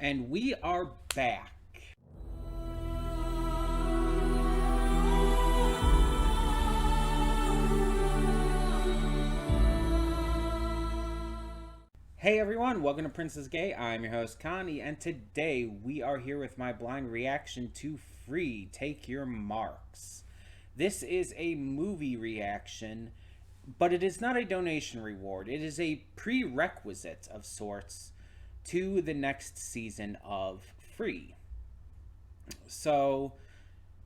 And we are back. Hey everyone, welcome to Princess Gay. I'm your host Connie, and today we are here with my blind reaction to Free, Take Your Marks. This is a movie reaction, but it is not a donation reward. It is a prerequisite of sorts to the next season of Free. So,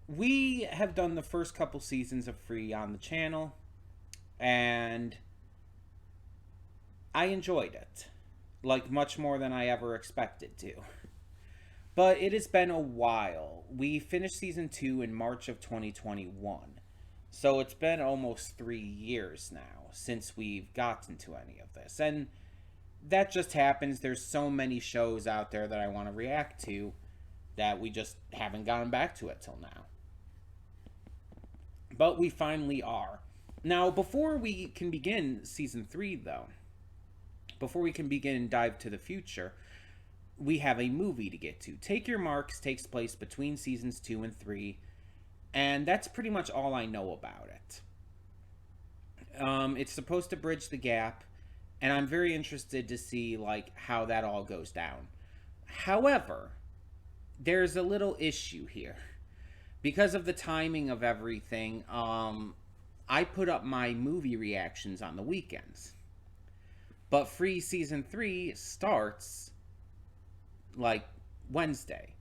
we have done the first couple seasons of Free on the channel, and I enjoyed it, like much more than I ever expected to. But it has been a while. We finished season 2 in March of 2021. So it's been almost 3 years now since we've gotten to any of this. And that just happens. There's so many shows out there that I want to react to that we just haven't gotten back to it till now. But we finally are. Now, before we can begin season 3, though, before we can begin and dive to the future, we have a movie to get to. Take Your Marks takes place between seasons 2 and 3, and that's pretty much all I know about it. It's supposed to bridge the gap, and I'm very interested to see like how that all goes down. However, there's a little issue here. Because of the timing of everything, I put up my movie reactions on the weekends. But Free Season 3 starts, like, Wednesday.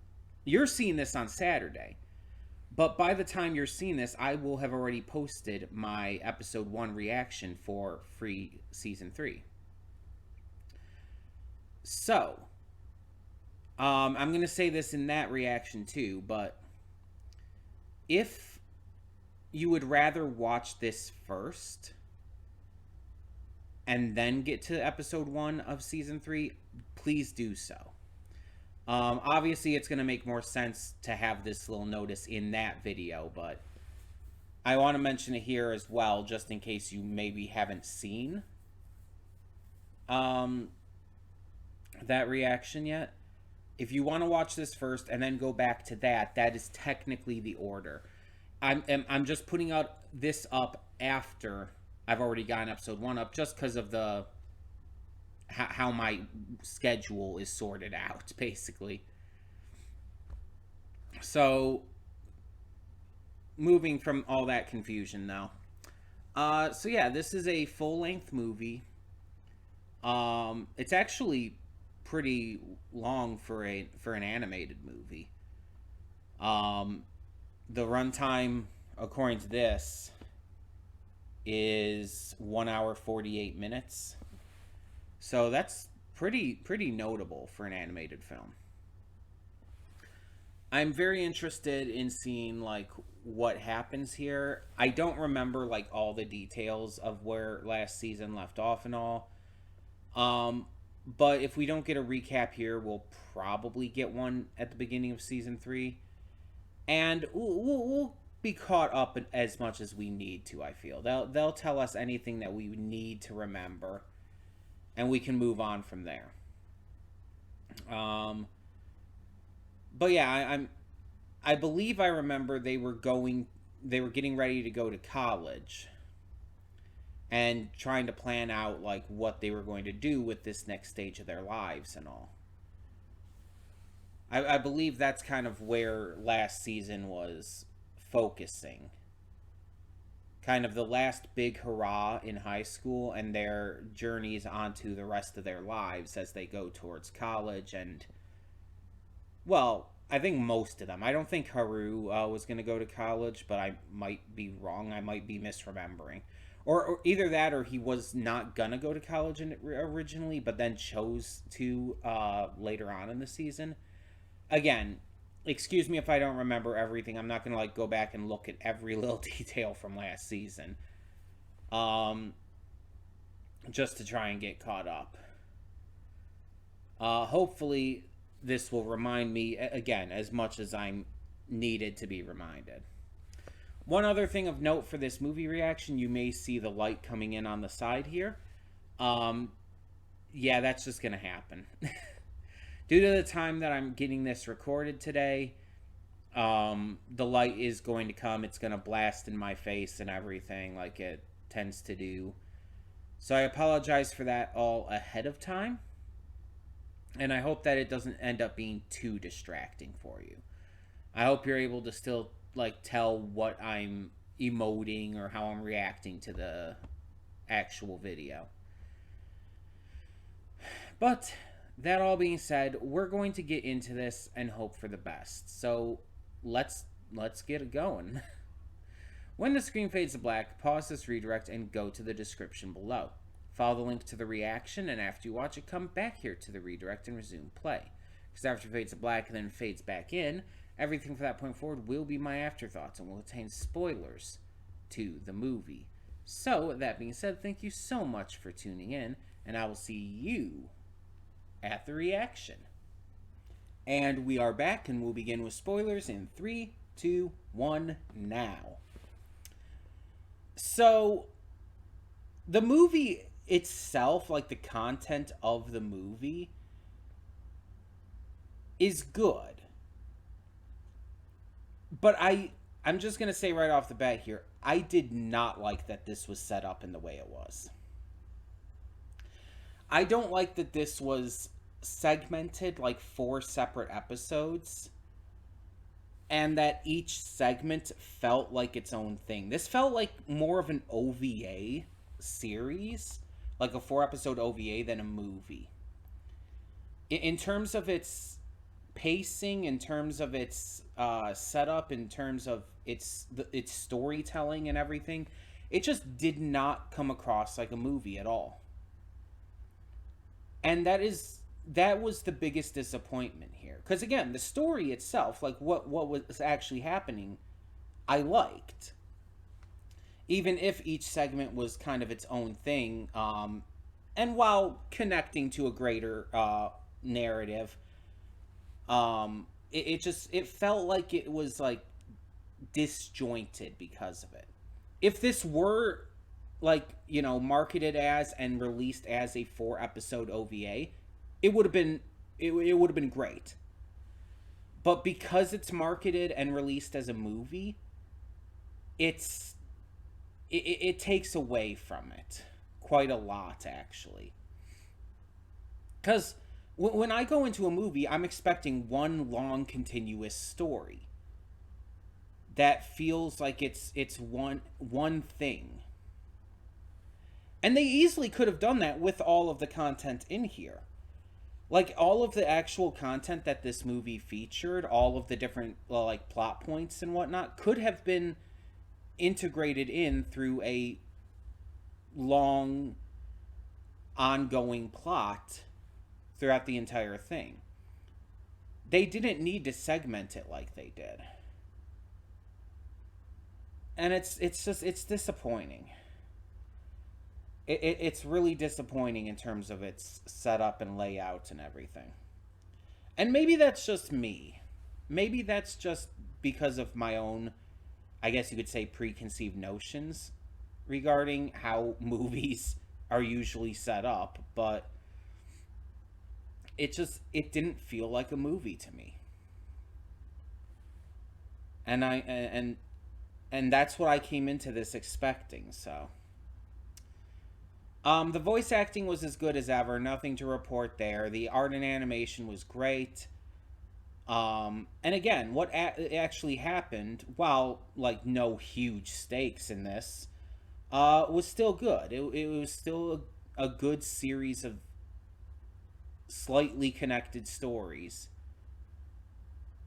You're seeing this on Saturday. But by the time you're seeing this, I will have already posted my Episode 1 reaction for Free Season 3. So, I'm going to say this in that reaction too, but if you would rather watch this first and then get to episode 1 of season 3, please do so. Obviously, it's going to make more sense to have this little notice in that video, but I want to mention it here as well, just in case you maybe haven't seen that reaction yet. If you want to watch this first and then go back to that, that is technically the order. I'm just putting out this up after I've already gotten episode 1 up, just because of the how my schedule is sorted out, basically. So, moving from all that confusion now. So yeah, this is a full-length movie. It's actually pretty long for an animated movie. The runtime, according to this, is 1 hour 48 minutes. So that's pretty notable for an animated film. I'm very interested in seeing like what happens here. I don't remember like all the details of where last season left off and all. But if we don't get a recap here, we'll probably get one at the beginning of season 3. And we'll be caught up as much as we need to, I feel. They'll tell us anything that we need to remember, and we can move on from there. But yeah, I believe I remember they were getting ready to go to college and trying to plan out like what they were going to do with this next stage of their lives and all. I believe that's kind of where last season was focusing. Kind of the last big hurrah in high school and their journeys onto the rest of their lives as they go towards college. And, well, I think most of them. I don't think Haru was going to go to college, but I might be wrong. I might be misremembering. Or either that or he was not going to go to college originally, but then chose to later on in the season. Again, excuse me if I don't remember everything. I'm not going to like go back and look at every little detail from last season. Just to try and get caught up. Hopefully this will remind me, again, as much as I'm needed to be reminded. One other thing of note for this movie reaction, you may see the light coming in on the side here. Yeah, that's just going to happen. Due to the time that I'm getting this recorded today, the light is going to come. It's going to blast in my face and everything like it tends to do. So I apologize for that all ahead of time. And I hope that it doesn't end up being too distracting for you. I hope you're able to still like tell what I'm emoting or how I'm reacting to the actual video. But that all being said, we're going to get into this and hope for the best. So let's get it going. When the screen fades to black, pause this redirect and go to the description below. Follow the link to the reaction, and after you watch it, come back here to the redirect and resume play. Because after it fades to black and then fades back in, everything from that point forward will be my afterthoughts and will contain spoilers to the movie. So, that being said, thank you so much for tuning in, and I will see you at the reaction. And we are back, and we'll begin with spoilers in 3, 2, 1, now. So, the movie itself, like the content of the movie, is good. But I'm just going to say right off the bat here, I did not like that this was set up in the way it was. I don't like that this was segmented like 4 separate episodes and that each segment felt like its own thing. This felt like more of an OVA series, like a 4-episode OVA than a movie. In terms of its pacing, in terms of its setup, in terms of its storytelling and everything, it just did not come across like a movie at all. And that was the biggest disappointment here. Because again, the story itself, like what was actually happening, I liked. Even if each segment was kind of its own thing, and while connecting to a greater narrative, it felt like it was like disjointed because of it. If this were like, you know, marketed as and released as a 4-episode OVA, it would have been great. But because it's marketed and released as a movie, it takes away from it quite a lot, actually. Because when I go into a movie, I'm expecting one long continuous story that feels like it's one thing. And they easily could have done that with all of the content in here. Like, all of the actual content that this movie featured, all of the different, like, plot points and whatnot, could have been integrated in through a long, ongoing plot throughout the entire thing. They didn't need to segment it like they did. And it's disappointing. It's really disappointing in terms of its setup and layout and everything. And maybe that's just me. Maybe that's just because of my own, I guess you could say, preconceived notions regarding how movies are usually set up, but it didn't feel like a movie to me. And that's what I came into this expecting, so. The voice acting was as good as ever, nothing to report there. The art and animation was great. And again, what actually happened, while, like, no huge stakes in this, was still good. It was still a good series of slightly connected stories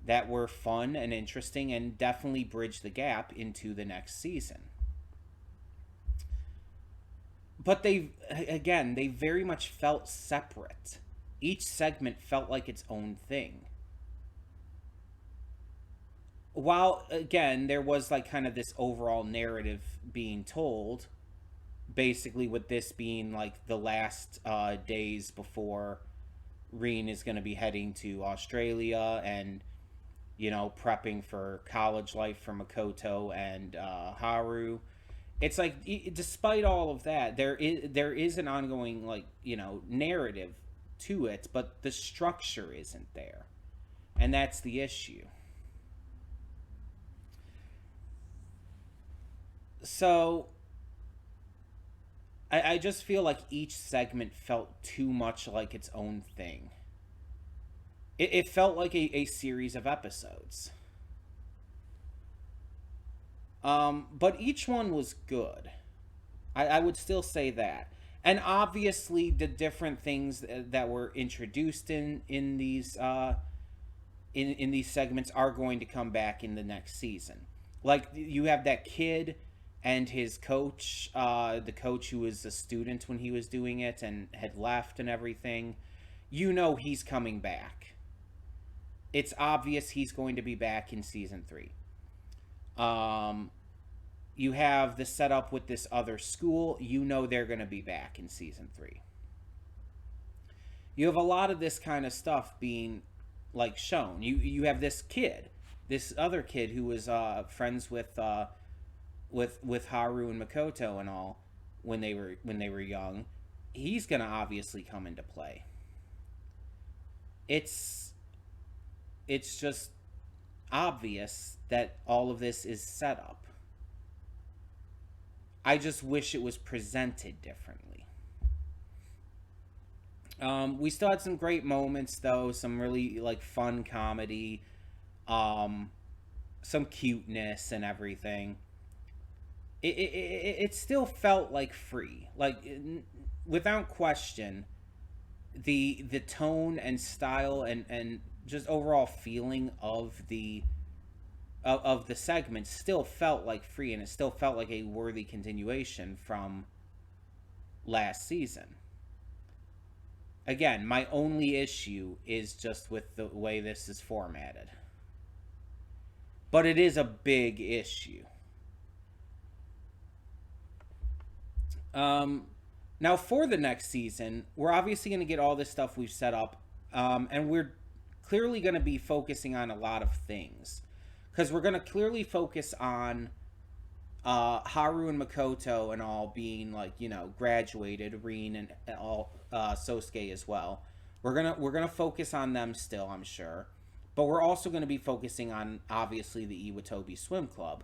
that were fun and interesting and definitely bridged the gap into the next season. But they very much felt separate. Each segment felt like its own thing. While, again, there was, like, kind of this overall narrative being told, basically with this being, like, the last days before Reen is going to be heading to Australia and, you know, prepping for college life for Makoto and Haru. It's like, despite all of that, there is an ongoing, like, you know, narrative to it, but the structure isn't there. And that's the issue. So I just feel like each segment felt too much like its own thing. It felt like a series of episodes. But each one was good. I would still say that. And obviously, the different things that were introduced in these in these segments are going to come back in the next season. Like you have that kid and his coach, the coach who was a student when he was doing it and had left and everything. You know he's coming back. It's obvious he's going to be back in season 3. You have the setup with this other school. You know they're going to be back in season 3. You have a lot of this kind of stuff being like shown. You have this kid, this other kid who was friends with Haru and Makoto and all when they were young. He's going to obviously come into play. It's just obvious that all of this is set up. I just wish it was presented differently. We still had some great moments, though. Some really like fun comedy, some cuteness and everything. It still felt like free, like without question. The tone and style and just overall feeling of the segment still felt like free, and it still felt like a worthy continuation from last season. Again, my only issue is just with the way this is formatted. But it is a big issue. Now, for the next season, we're obviously going to get all this stuff we've set up, and we're clearly going to be focusing on a lot of things. Because we're going to clearly focus on Haru and Makoto and all being, like, you know, graduated, Rin and all Sosuke as well. We're gonna focus on them still, I'm sure. But we're also going to be focusing on, obviously, the Iwatobi Swim Club.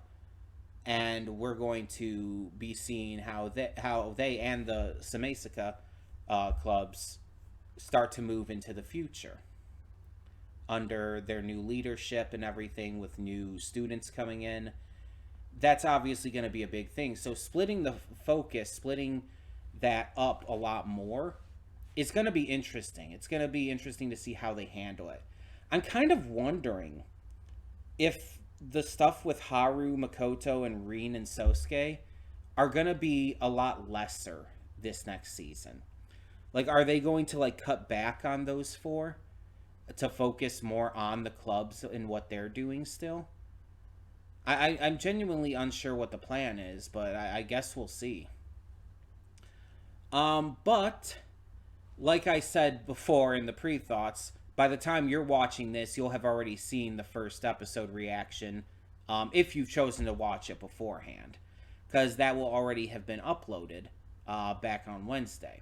And we're going to be seeing how they and the Samesaka clubs start to move into the future under their new leadership and everything, with new students coming in. That's obviously going to be a big thing. So splitting the focus, splitting that up a lot more, is going to be interesting. It's going to be interesting to see how they handle it. I'm kind of wondering if the stuff with Haru, Makoto, and Rin and Sosuke are going to be a lot lesser this next season. Like, are they going to, like, cut back on those 4 to focus more on the clubs and what they're doing still? I'm genuinely unsure what the plan is, but I guess we'll see. But, like I said before in the pre-thoughts, by the time you're watching this, you'll have already seen the first episode reaction, if you've chosen to watch it beforehand, because that will already have been uploaded back on Wednesday.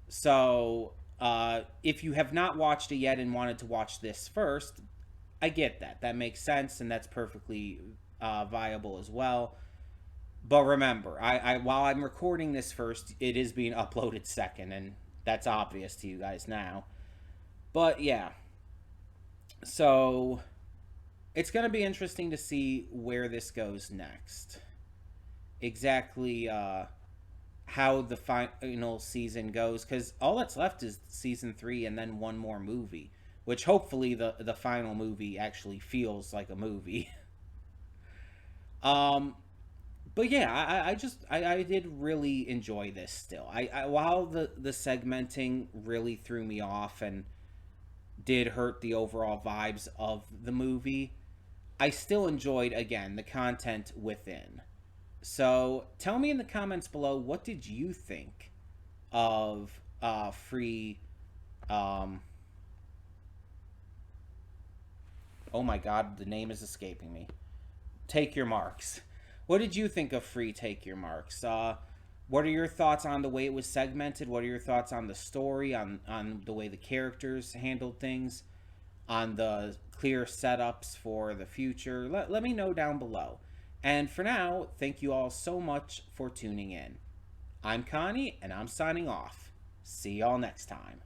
So, if you have not watched it yet and wanted to watch this first, I get that. That makes sense, and that's perfectly viable as well. But remember, I while I'm recording this first, it is being uploaded second, and that's obvious to you guys now. But yeah, so it's going to be interesting to see where this goes next. Exactly how the final season goes, because all that's left is season 3 and then one more movie, which hopefully the final movie actually feels like a movie. But yeah, I did really enjoy this still. While the segmenting really threw me off and did hurt the overall vibes of the movie, I still enjoyed, again, the content within. So tell me in the comments below, what did you think of Free... oh my god, the name is escaping me. Take Your Marks. What did you think of Free Take Your Marks? What are your thoughts on the way it was segmented? What are your thoughts on the story, on the way the characters handled things, on the clear setups for the future? Let me know down below. And for now, thank you all so much for tuning in. I'm Connie, and I'm signing off. See y'all next time.